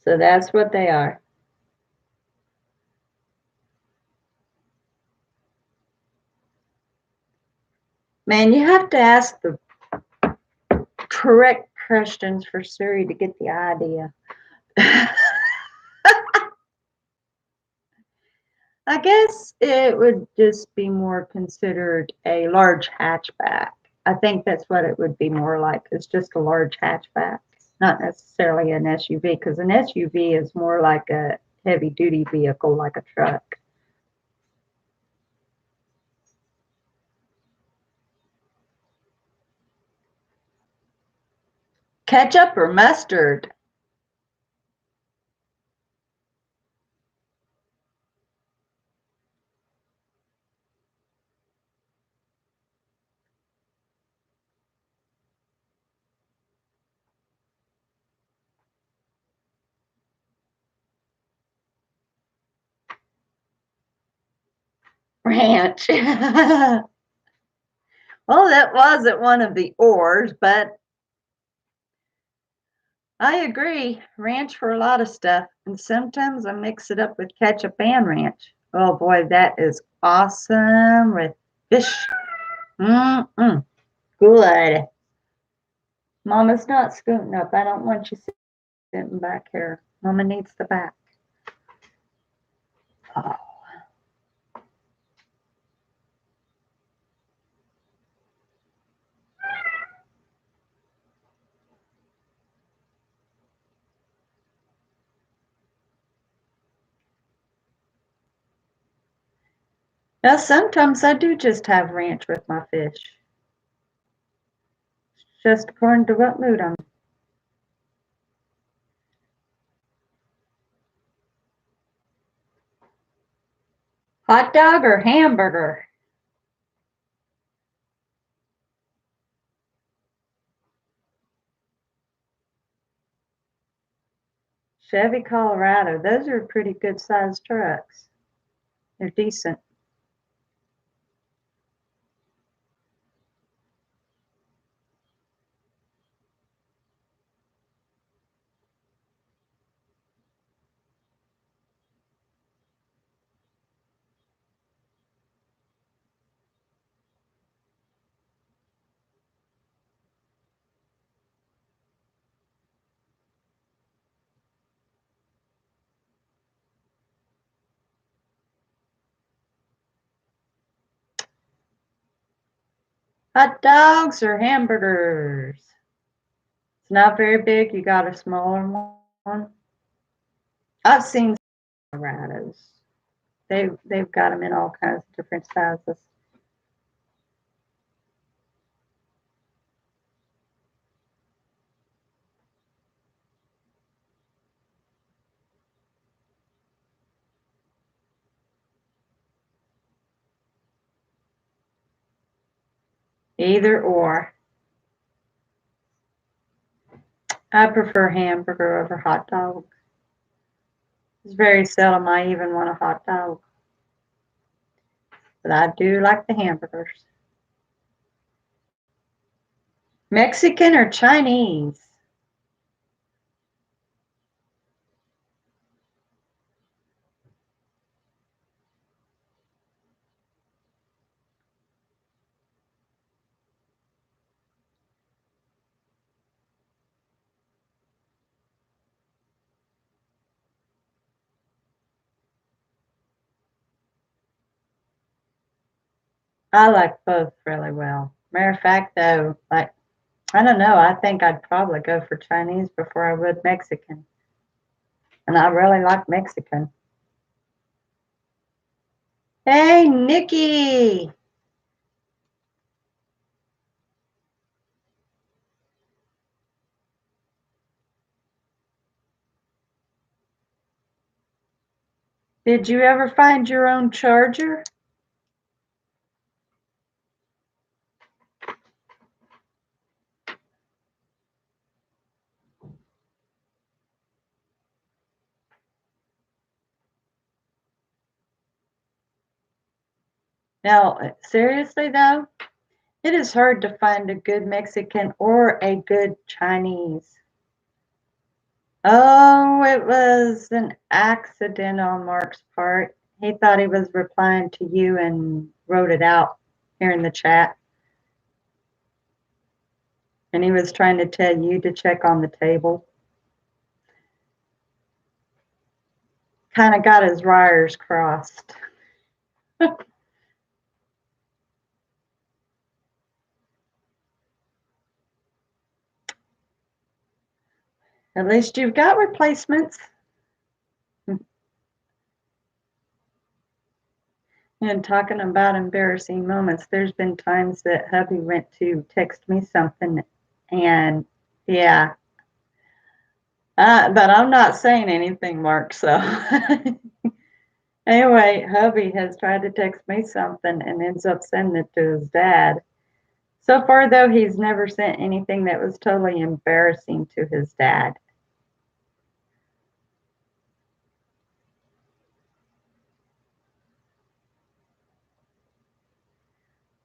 So that's what they are. Man, you have to ask the correct questions for Siri to get the idea. I guess it would just be more considered a large hatchback. I think that's what it would be more like. It's just a large hatchback, not necessarily an SUV, because an SUV is more like a heavy duty vehicle, like a truck. Ketchup or mustard? Ranch. Well, that wasn't one of the ors, but I agree. Ranch for a lot of stuff. And sometimes I mix it up with ketchup and ranch. Oh boy, that is awesome with fish. Mm-mm. Good. Mama's not scooting up. I don't want you sitting back here. Mama needs the back. Oh. Now, sometimes I do just have ranch with my fish. Just according to what mood I'm in. Hot dog or hamburger? Chevy Colorado. Those are pretty good sized trucks. They're decent. Hot dogs or hamburgers? It's not very big. You got a smaller one. I've seen Colorados. They've got them in all kinds of different sizes. Either or. I prefer hamburger over hot dog. It's very seldom I even want a hot dog. But I do like the hamburgers. Mexican or Chinese? I like both really well. Matter of fact, though, like, I don't know, I think I'd probably go for Chinese before I would Mexican. And I really like Mexican. Hey, Nikki! Did you ever find your own charger? Now, seriously though, it is hard to find a good Mexican or a good Chinese. Oh, it was an accident on Mark's part. He thought he was replying to you and wrote it out here in the chat. And he was trying to tell you to check on the table. Kind of got his wires crossed. At least you've got replacements. And talking about embarrassing moments, there's been times that hubby went to text me something, and yeah, but I'm not saying anything, Mark. So anyway, hubby has tried to text me something and ends up sending it to his dad. So far, though, he's never sent anything that was totally embarrassing to his dad.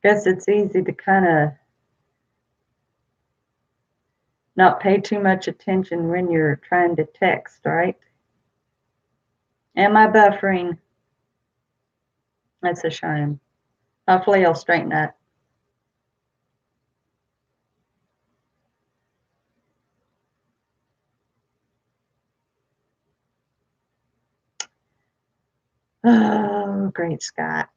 Guess it's easy to kind of not pay too much attention when you're trying to text, right? Am I buffering? That's a shame. Hopefully, I'll straighten that. Oh, great Scott.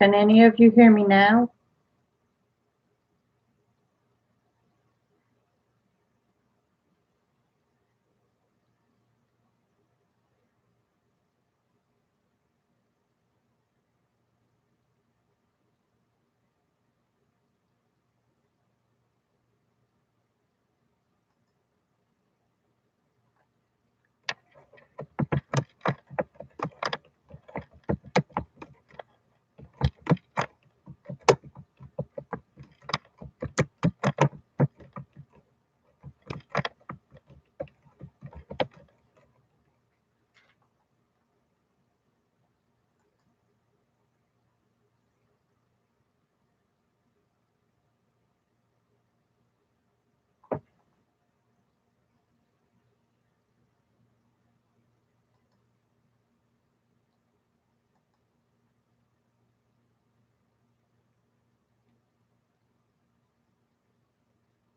Can any of you hear me now?